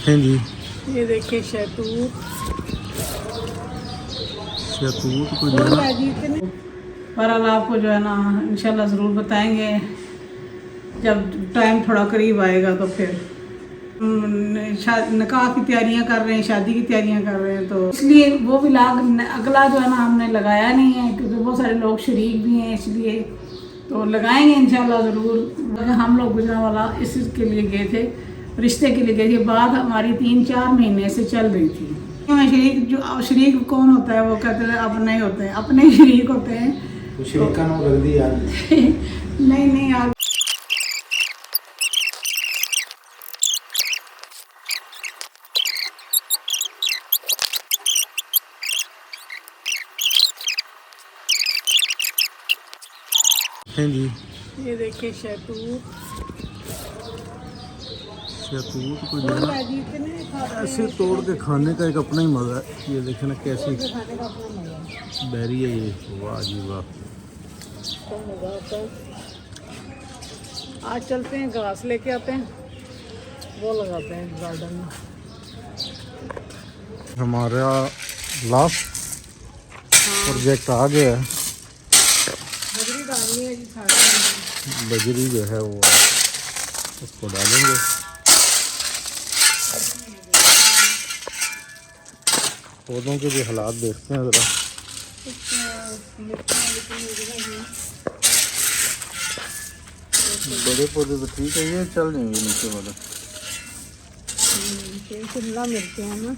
हैं जी। ये देखिए शहतूत कोई लेना। बहरहाल आपको जो है ना इंशाल्लाह ज़रूर बताएंगे जब टाइम थोड़ा करीब आएगा तो फिर निकाह की तैयारियां कर रहे हैं, शादी की तैयारियां कर रहे हैं, तो इसलिए वो व्लॉग अगला जो है ना हमने लगाया नहीं है क्योंकि बहुत सारे लोग शरीक भी हैं, इसलिए तो लगाएंगे इंशाल्लाह ज़रूर। हम लोग गुजरांवाला इसके लिए गए थे, रिश्ते के लिए गए थे। बात हमारी 3-4 महीने से चल रही थी। शरीक जो शरीक कौन होता है वो कहते हैं अपने ही होते हैं, अपने ही शरीक होते हैं। तो शरीक का नाम रख दी यार। नहीं यार, हैं जी। ये देखिए शहतूत कोई लेना। ऐसे तोड़ के खाने का एक अपना ही मज़ा है। ये देखें ना कैसी बेरी है ये। वाह जी वाह। आज चलते हैं घास लेके आते हैं, वो लगाते हैं गार्डन में। हमारा लास्ट प्रोजेक्ट आ गया है। बजरी डालनी है जी सारी। बजरी जो है वो उसको डालेंगे। पौधों के भी हालात देखते हैं ज़रा। बड़े पौधे तो ठीक है, ये चल जाएंगे नीचे वाले। शिमला मिर्च है ना,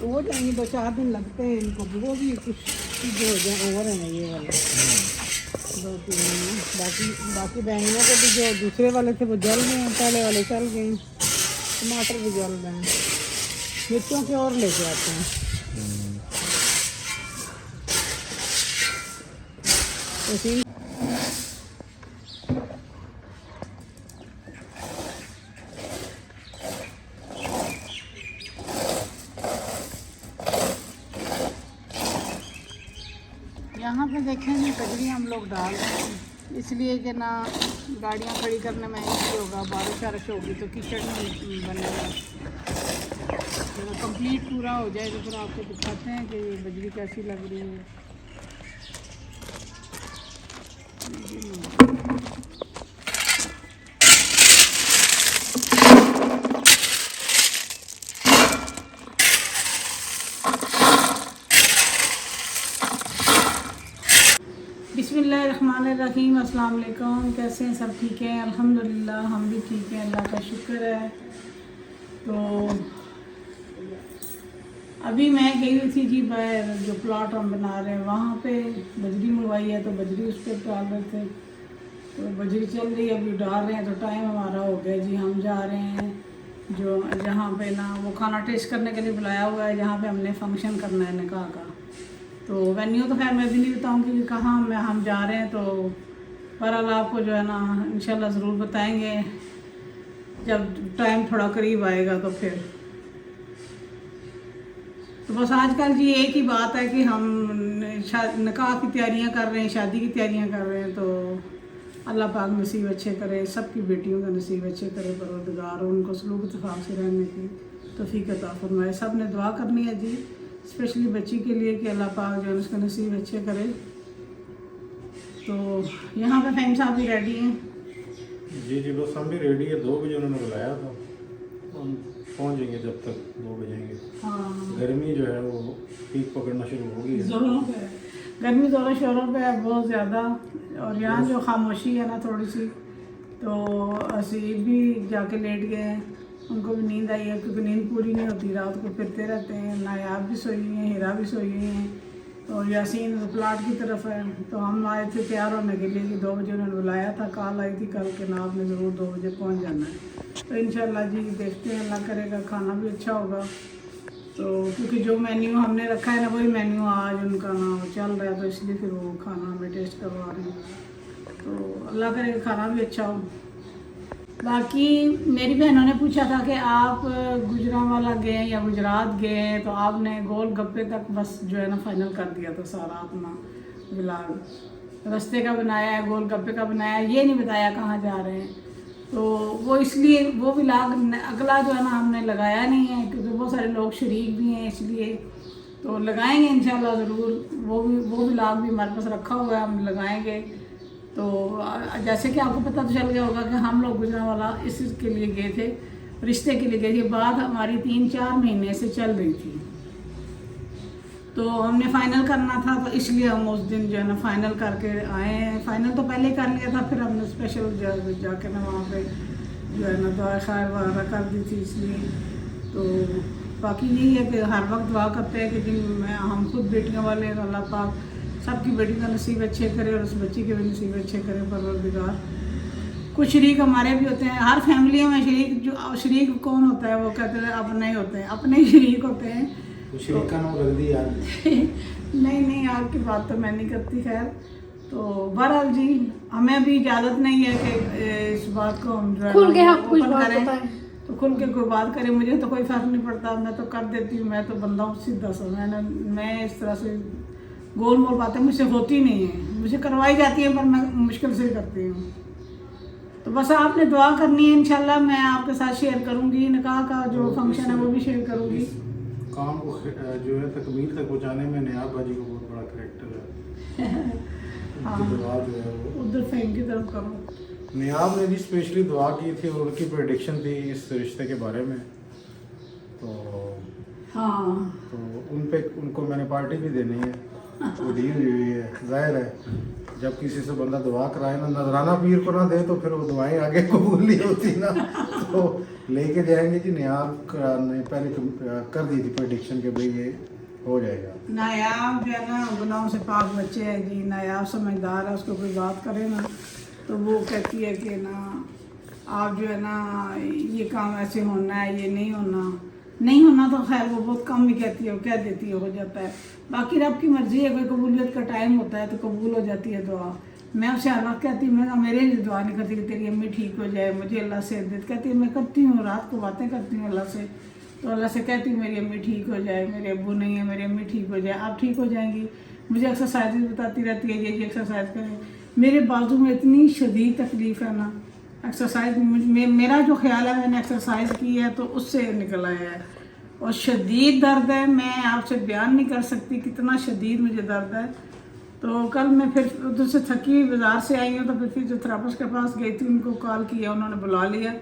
तो वो जाएंगे 2-4 दिन लगते हैं इनको, वो भी कुछ जो हो जाए और है ये वाले 2-3 दिन। बाकी बैंगनों के भी जो दूसरे वाले थे वो जल गए हैं, पहले वाले चल गए, टमाटर भी जल गए हैं। मिर्चों के और लेके आते हैं। यहाँ पे देखें जी कजरी हम लोग डाल रहे हैं, इसलिए कि ना गाड़ियाँ खड़ी करने में इजी होगा, बारिश वारिश होगी तो कीचड़ नहीं बनेगा। जब कंप्लीट पूरा हो जाए तो फिर आपको दिखाते हैं कि ये बजरी कैसी लग रही है। बिस्मिल्लाहिर्रहमानिर्रहीम, अस्सलाम वालेकुम। कैसे हैं सब? ठीक है अल्हम्दुलिल्लाह, हम भी ठीक हैं, अल्लाह का शुक्र है। तो अभी मैं गई हुई थी जी बाहर, जो प्लॉट हम बना रहे हैं वहाँ पे बजरी मंगवाई है, तो बजरी उस पर डाल रहे थे, तो बजरी चल रही है, अभी डाल रहे हैं। तो टाइम हमारा हो गया जी, हम जा रहे हैं जो जहाँ पे ना वो खाना टेस्ट करने के लिए बुलाया हुआ है, जहाँ पे हमने फंक्शन करना है निकाह का। तो वेन्यू तो खैर मैं भी नहीं बताऊँगी कि कहाँ हम जा रहे हैं, तो बहरहाल आपको जो है ना इंशाल्लाह ज़रूर बताएंगे जब टाइम थोड़ा करीब आएगा तो फिर। तो बस आजकल जी एक ही बात है कि हम निकाह की तैयारियां कर रहे हैं, शादी की तैयारियां कर रहे हैं, तो अल्लाह पाक नसीब अच्छे करे, सबकी बेटियों का नसीब अच्छे करे परवरदिगार, उनको सलूक इत्तेफाक से रहने की तौफीक अता फरमाए। सब ने दुआ करनी है जी, स्पेशली बच्ची के लिए कि अल्लाह पाक जो है उसका नसीब अच्छे करे। तो यहाँ पे फैम साहब भी रेडी हैं जी बस हम भी रेडी है। 2 बजे उन्होंने बुलाया था, हम पहुँच जाएंगे जब तक 2 बजेंगे। हाँ, गर्मी जो है वो पीक पकड़ना शुरू हो गई है। ज़ोरों पे गर्मी ज़ोरों शोरों पे है बहुत ज़्यादा। और यहाँ जो खामोशी है ना थोड़ी सी, तो असीब भी जाके लेट गए हैं, उनको भी नींद आई है क्योंकि नींद पूरी नहीं होती, रात को फिरते रहते हैं। नायाब भी सोई हुई हैं, हीरा भी सोई हुई हैं, और यासीन प्लाट की तरफ है। तो हम आए थे तैयार होने के लिए कि 2 बजे उन्होंने बुलाया था, कॉल आई थी कल के ना आपने ज़रूर 2 बजे पहुँच जाना है। तो इंशाल्लाह जी देखते हैं, अल्लाह करेगा खाना भी अच्छा होगा। तो क्योंकि जो मेन्यू हमने रखा है ना वही मेन्यू आज उनका ना चल रहा है, तो इसलिए फिर वो खाना हमें टेस्ट करवा रही हैं। तो अल्लाह करेगा खाना भी अच्छा हो। बाकी मेरी बहनों ने पूछा था कि आप गुजरांवाला गए या गुजरात गए, तो आपने गोल गप्पे तक बस जो है ना फाइनल कर दिया था सारा अपना व्लॉग। रास्ते का बनाया है, गोल गप्पे का बनाया है, ये नहीं बताया कहाँ जा रहे हैं। तो वो इसलिए वो व्लॉग अगला जो है ना हमने लगाया नहीं है, क्योंकि बहुत सारे लोग शरीक भी हैं, इसलिए तो लगाएंगे इंशाल्लाह ज़रूर। वो व्लॉग भी हमारे पास रखा हुआ है, हम लगाएंगे। तो जैसे कि आपको पता तो चल गया होगा कि हम लोग गुजरांवाला इसके लिए गए थे, रिश्ते के लिए गए थे। बात हमारी 3-4 महीने से चल रही थी, तो हमने फ़ाइनल करना था, तो इसलिए हम उस दिन जो है ना फ़ाइनल करके आए हैं। फ़ाइनल तो पहले कर लिया था, फिर हमने स्पेशल जाके ना वहाँ पे जो है ना दुआ खैर वगैरह कर दी थी, इसलिए। तो बाकी यही है कि हर वक्त दुआ करते हैं कि जिन हम खुद बेटियों वाले हैं, अल्लाह पाक सबकी बेटी का नसीब अच्छे करे और उस बच्ची के भी नसीब अच्छे करे परवरदिगार। कुछ शरीक हमारे भी होते हैं, हर फैमिली में शरीक। जो शरीक कौन होता है, वो कहते हैं अपने ही होते हैं, अपने ही शरीक होते हैं। शरीक का नाम रख दी यार। नहीं यार की बात तो मैं नहीं करती। खैर, तो बहरहाल जी, हमें भी इजाज़त नहीं है कि इस बात को हम जो है खुल के हम कुछ ओपन बात करें, बताएं। तो खुल के कोई बात करे। मुझे तो कोई फ़र्क नहीं पड़ता, मैं तो कर देती हूँ, मैं तो बंदा हूँ सीधा सा। मैं इस तरह से गोल मोल बातें मुझसे होती नहीं है, मुझे करवाई जाती है, पर मैं मुश्किल से करती हूँ। तो बस आपने दुआ करनी है, इंशाल्लाह मैं आपके साथ शेयर करूँगी। निकाह का जो फंक्शन है वो भी शेयर करूँगी। काम को जो है तकमील तक पहुँचाने में नियाब भाजी को बहुत बड़ा करेक्टर है। हाँ, उनकी दुआ जो है वो उधर फैन की तरफ करो। नियाब ने भी स्पेशली दुआ की थी और उनकी प्रेडिक्शन थी इस रिश्ते के बारे में। तो हाँ, उनको मैंने पार्टी भी देनी है, वो दी हुई है। जाहिर है जब किसी से बंदा दुआ कराए ना, नजराना पीर को ना दे, तो फिर वो दुआएं आगे कबूल नहीं होती ना। तो लेके जाएंगे कि नियाब ने पहले कर दी थी प्रेडिक्शन के भाई ये हो जाएगा। नायाब जो है ना गुनाहों से पाक बच्चे है जी। नायाब समझदार है, उसको कोई बात करे ना तो वो कहती है कि ना आप जो है ना ये काम ऐसे होना है, ये नहीं होना तो खैर वो बहुत कम ही कहती है, वो कह देती है, हो जाता है। बाकी रब की मर्जी है, कोई कबूलियत का टाइम होता है तो कबूल हो जाती है दुआ। मैं उससे हर वक्त कहती हूँ, मैं मेरे लिए दुआ नहीं करती कि तेरी अम्मी ठीक हो जाए, मुझे अल्लाह से दे। कहती है मैं करती हूँ, रात को बातें करती हूँ अल्लाह से, तो अल्लाह से कहती हूँ मेरी अम्मी ठीक हो जाए, मेरे अब्बू नहीं है, मेरी अम्मी ठीक हो जाए, आप ठीक हो जाएंगी। मुझे एक्सरसाइज भी बताती रहती है, ये एक्सरसाइज करें। मेरे बाजू में इतनी शदीद तकलीफ़ है ना, एक्सरसाइज मेरा जो ख्याल है मैंने एक्सरसाइज की है तो उससे निकल आया है, और शदीद दर्द है। मैं आपसे बयान नहीं कर सकती कितना शदीद मुझे दर्द है। तो कल मैं फिर उधर से थकी बाज़ार से आई हूँ, तो फिर फिजियोथेरेपिस्ट के पास गई थी, उनको कॉल किया, उन्होंने बुला लिया।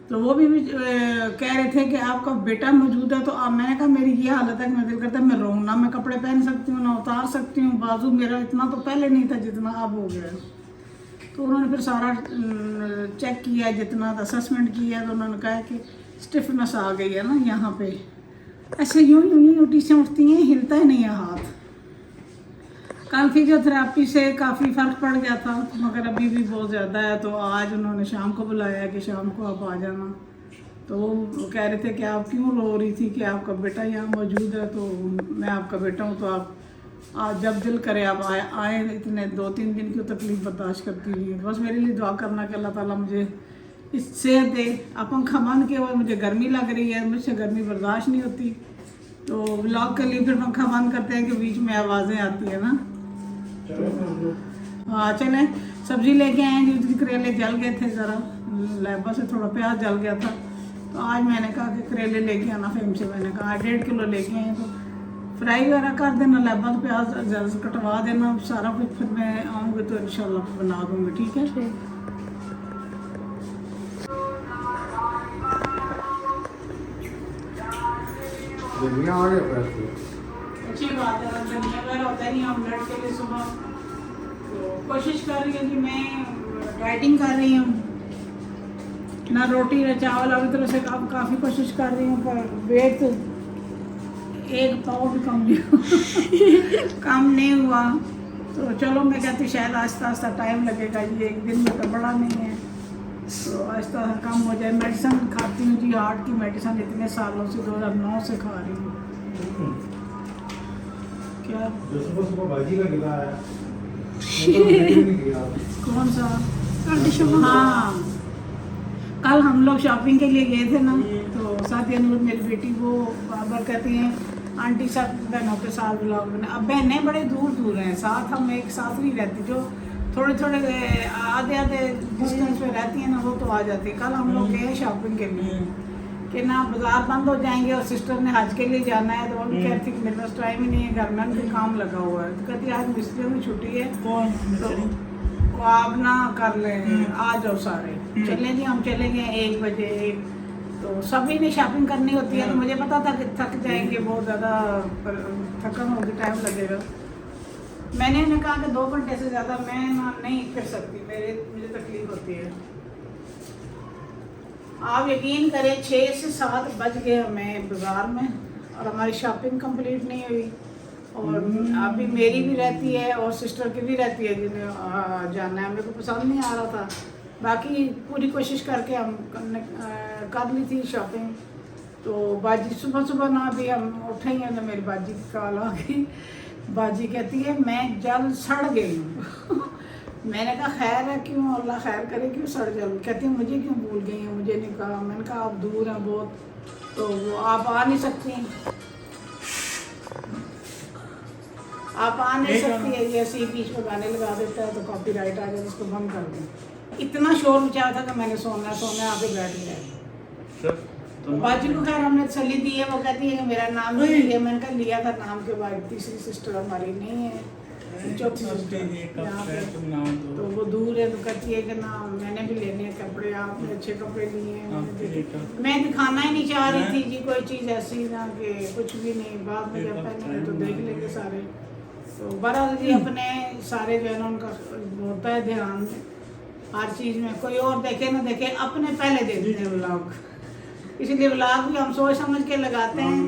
तो वो भी कह रहे थे कि आपका बेटा मौजूद है। तो मैंने कहा मेरी ये हालत है कि मैं दिल करता है मैं रहूँ ना, मैं कपड़े पहन सकती हूँ ना उतार सकती हूँ। बाजू मेरा इतना तो पहले नहीं था जितना अब हो गया। तो उन्होंने फिर सारा चेक किया, जितना असेसमेंट किया, तो उन्होंने कहा कि स्टिफनेस आ गई है ना यहाँ पे, ऐसे यूँ उल्टी से उठती हैं, हिलता ही नहीं है हाथ। कल फिजियोथेरेपी से काफ़ी फ़र्क पड़ गया था, मगर अभी भी बहुत ज़्यादा है। तो आज उन्होंने शाम को बुलाया कि शाम को आप आ जाना। तो वो कह रहे थे कि आप क्यों रो रही थी कि आपका बेटा यहाँ मौजूद है। तो मैं आपका बेटा हूँ, तो आप जब दिल करे आप आए। इतने 2-3 दिन की तकलीफ़ बर्दाश्त करती हुई, बस मेरे लिए दुआ करना कि अल्लाह ताला मुझे इस सेहत दे। आप पंखा बंद किया हुआ, मुझे गर्मी लग रही है, मुझसे गर्मी बर्दाश्त नहीं होती। तो व्लॉग के लिए फिर पंखा बंद करते हैं कि बीच में आवाज़ें आती है ना। हाँ चलें, सब्ज़ी लेके आए जी, करेले जल गए थे ज़रा, लैबा से थोड़ा प्याज जल गया था। तो आज मैंने कहा कि करेले लेके आना, फेम से मैंने कहा 1.5 किलो लेके आए। तो फ्राई वगैरह कर देना, लैबा तो प्याज ज़्यादा से कटवा देना सारा कुछ। फिर मैं आऊँगी तो इंशाल्लाह बना दूँगी, ठीक है। अच्छी बात है, धनिया वगैरह होता है नहीं ऑमलेट के लिए सुबह। तो कोशिश कर रही हूँ कि मैं डाइटिंग कर रही हूँ, ना रोटी ना चावल। अभी तरह से काफ़ी कोशिश कर रही हूँ, पर वेट 1 पाउंड कम नहीं हुआ। तो चलो मैं कहती शायद आहिस्ता आहिस्ता टाइम लगेगा, ये एक दिन में तो बड़ा नहीं है, तो आहिस्ता कम हो जाए। मेडिसिन खाती हूँ जी, हार्ट की मेडिसिन इतने सालों से 2009 से खा रही हूँ। क्या सुबह भाजी का गिला है कौन सा? हाँ, कल हम लोग शॉपिंग के लिए गए थे ना, तो साथ अनुर मेरी बेटी वो बार कहती हैं आंटी सब बहनों के साथ ब्लॉग बना। अब बहनें बड़े दूर दूर हैं, साथ हम एक साथ नहीं रहती। जो थोड़े थोड़े आधे आधे डिस्टेंस पे रहती हैं ना, वो तो आ जाती है। कल हम लोग गए शॉपिंग के लिए कि ना बाजार बंद हो जाएंगे और सिस्टर ने हज के लिए जाना है, तो वो भी कहती कि मेरे पास टाइम ही नहीं है, घर में उनके काम लगा हुआ है। तो कहती आज मिस्त्रियों की छुट्टी है तो वो आप ना कर लें, आ जाओ सारे। चले जी, हम चले गए 1 बजे। तो सभी ने शॉपिंग करनी होती है, तो मुझे पता था कि थक जाएंगे, बहुत ज़्यादा थकन होगी, टाइम लगेगा। मैंने उन्हें कहा कि 2 घंटे से ज़्यादा मैं ना नहीं कर सकती, मुझे तकलीफ होती है। आप यकीन करें 6 से 7 बज गए हमें बाज़ार में, और हमारी शॉपिंग कंप्लीट नहीं हुई। और अभी मेरी भी रहती है और सिस्टर की भी रहती है जिन्हें जाना है। मेरे को पसंद नहीं आ रहा था, बाकी पूरी कोशिश करके हम कर ली थी शॉपिंग। तो बाजी सुबह सुबह ना भी हम उठे ही हैं तो मेरी बाजी की कॉल आ गई। बाजी कहती है मैं जल सड़ गई हूँ। मैंने कहा खैर है, क्यों? अल्लाह खैर करे, क्यों सड़ जाऊँ? कहती है मुझे क्यों भूल गई हैं, मुझे नहीं कहा। मैंने कहा आप दूर हैं बहुत, तो वो आप आ नहीं सकती, आप आ नहीं सकती है। ये ऐसे बीच में गाने लगा देता है तो कॉपीराइट आ जाए, इसको बंद कर दें। इतना शोर मचाया था कि मैंने सोना आके बैठ गया। तो बाजी को खैर हमने तसल्ली दी है, वो कहती है कि मेरा नाम नहीं लिया। मैंने कहा लिया था नाम के बाद, तीसरी सिस्टर हमारी नहीं है, चौथी सिस्टर यहाँ पे, तो वो दूर है। तो कहती है कि ना मैंने भी लेने हैं कपड़े, आपने अच्छे कपड़े लिए हैं। मैं दिखाना ही नहीं चाह रही थी जी कोई चीज़ ऐसी ना कि कुछ भी नहीं, बाद में जब पहनेंगे तो देख लेंगे सारे। तो बहरहाल जी अपने सारे जो है ना उनका होता है ध्यान हर चीज़ में, कोई और देखे ना देखे, अपने पहले देखते हैं व्लॉग, इसलिए व्लॉग भी हम सोच समझ के लगाते हैं।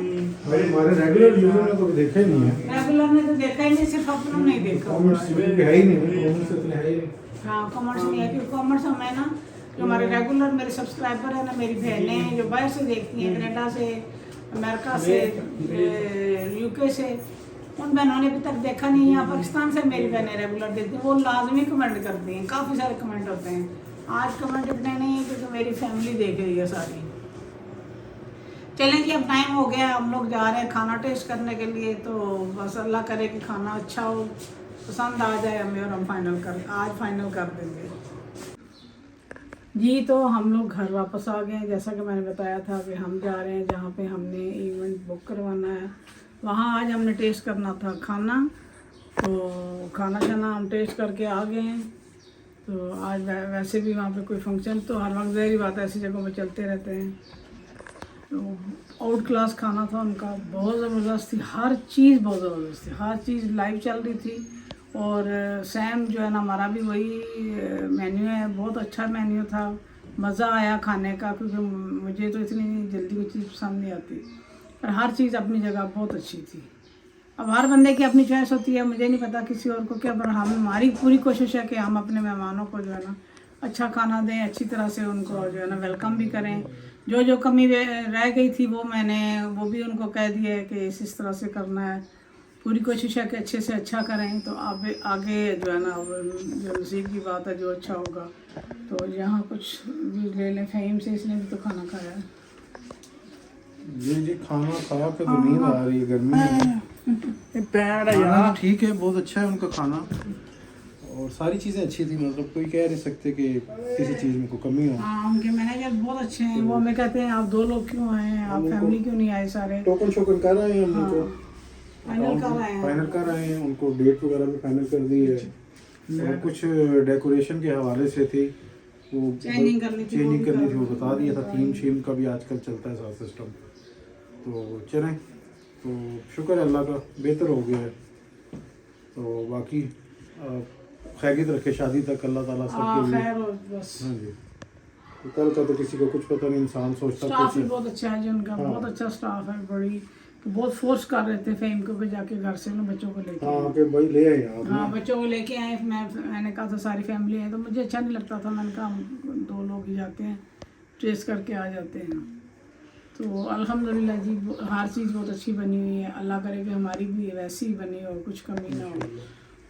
भाई हमारे रेगुलर यूजर ने तो देखा ही नहीं है, रेगुलर ने तो देखा ही नहीं, सिर्फ अपना नहीं देखा। कमेंट्स है ही नहीं, कमेंट्स इतने है ही नहीं। हाँ कॉमर्स नहीं है, क्योंकि कॉमर्स हमें ना जो हमारे रेगुलर मेरे सब्सक्राइबर है ना, मेरी बहनें हैं जो बाहर से देखती हैं, कनाडा से, अमेरिका से, यूके से, उन बहनों ने अभी तक देखा नहीं है। पाकिस्तान से मेरी बहनें रेगुलर देखती हैं, वो लाजमी कमेंट करती हैं, काफ़ी सारे कमेंट होते हैं। आज कमेंट इतने नहीं है क्योंकि मेरी फैमिली देख रही है सारी। चलें जी, अब टाइम हो गया, हम लोग जा रहे हैं खाना टेस्ट करने के लिए। तो बस अल्लाह करे कि खाना अच्छा हो, पसंद आ जाए हमें, और हम आज फाइनल कर देंगे जी। तो हम लोग घर वापस आ गए। जैसा कि मैंने बताया था कि हम जा रहे हैं जहाँ पे हमने इवेंट बुक करवाना है, वहाँ आज हमने टेस्ट करना था खाना। तो खाना हम टेस्ट करके आ गए हैं। तो आज वैसे भी वहाँ पे कोई फंक्शन तो हर वक्त ज़ाहिर बात है ऐसी जगहों पे चलते रहते हैं। तो आउट क्लास खाना था उनका, बहुत ज़बरदस्त थी, हर चीज़ बहुत ज़बरदस्त थी, हर चीज़ लाइव चल रही थी। और सैम जो है ना हमारा भी वही मेन्यू है, बहुत अच्छा मेन्यू था, मज़ा आया खाने का, क्योंकि मुझे तो इतनी जल्दी कोई चीज़ पसंद नहीं आती, पर हर चीज़ अपनी जगह बहुत अच्छी थी। अब हर बंदे की अपनी चॉइस होती है, मुझे नहीं पता किसी और को क्या, पर हमारी पूरी कोशिश है कि हम अपने मेहमानों को जो है ना अच्छा खाना दें, अच्छी तरह से उनको जो है ना वेलकम भी करें। जो कमी रह गई थी वो भी उनको कह दिया है कि इस तरह से करना है। पूरी कोशिश है कि अच्छे से अच्छा करें, तो आगे जो है ना जो नसीब की बात है, जो अच्छा होगा। तो यहाँ कुछ भी ले लें, फ़हीम से, इसने भी तो खाना खाया है जी। खाना खा के तो नींद आ रही है, गर्मी है। खाना ठीक है, बहुत अच्छा है उनका खाना, और सारी चीज़ें अच्छी थी, मतलब कोई कह नहीं सकते कि किसी चीज़ में कोई कमी हो। हाँ उनके मैनेजर बहुत अच्छे हैं। वो हमें कहते हैं आप 2 लोग क्यों आए हैं, आप फैमिली क्यों नहीं आए सारे? टोकन शोकन कर रहे हैं हम उनको, फाइनल कर रहे हैं, उनको डेट वगैरह भी फाइनल कर दी है। और कुछ डेकोरेशन के हवाले से थी, वो चेंजिंग करनी थी, वो बता दिया था। थीम शीम का भी आजकल चलता है सारा सिस्टम। तो चलें, तो शुक्र है अल्लाह का, बेहतर हो गया है। तो बाकी खैरियत रखे शादी तक अल्लाह ताला सबके लिए। बस हाँ जी। तो कल का तो किसी को कुछ पता नहीं, इंसान सोचता स्टाफ भी बहुत अच्छा है जी उनका, बहुत अच्छा स्टाफ है। बड़ी तो बहुत फोर्स कर रहे थे फ़हीम को कि जाके घर से ना बच्चों को लेके कि भाई ले आए आप। हाँ बच्चों को लेके आए। मैंने कहा था सारी फैमिली है, तो मुझे अच्छा नहीं लगता था। मैंने कहा हम 2 लोग ही जाते हैं, ट्रेस करके आ जाते हैं। तो अल्हम्दुलिल्लाह जी हर चीज़ बहुत अच्छी बनी हुई है। अल्लाह करे कि हमारी भी वैसी ही बनी हो, कुछ कमी ना हो।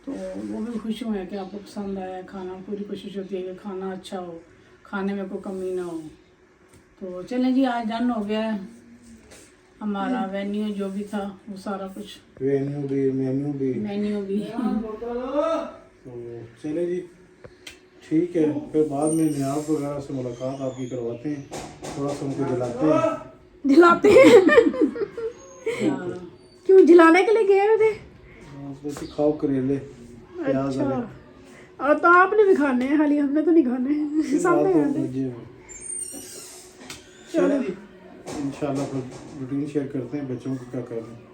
तो वो भी खुश हुए हैं कि आपको पसंद आया खाना। पूरी कोशिश होती है कि खाना अच्छा हो, खाने में कोई कमी ना हो। तो चलें जी, आज डन हो गया है हमारा वेन्यू जो भी था, वो सारा कुछ मेन्यू भी मेन्यू भी तो चले जी, ठीक है, फिर बाद में नियाज वगैरह से मुलाकात आपकी करवाते हैं, थोड़ा सा उनको दिलाते हैं। दिलाते हैं क्यों जिलाने के लिए गए हुए थे? वैसे खाओ करेले प्याज अच्छा, वाले। और तो आपने भी खाने हैं, खाली हमने तो नहीं खाने हैं, सामने खाने हैं। चलो जी, इंशाल्लाह फिर रूटीन शेयर करते हैं बच्चों को क्या कर रहे हैं।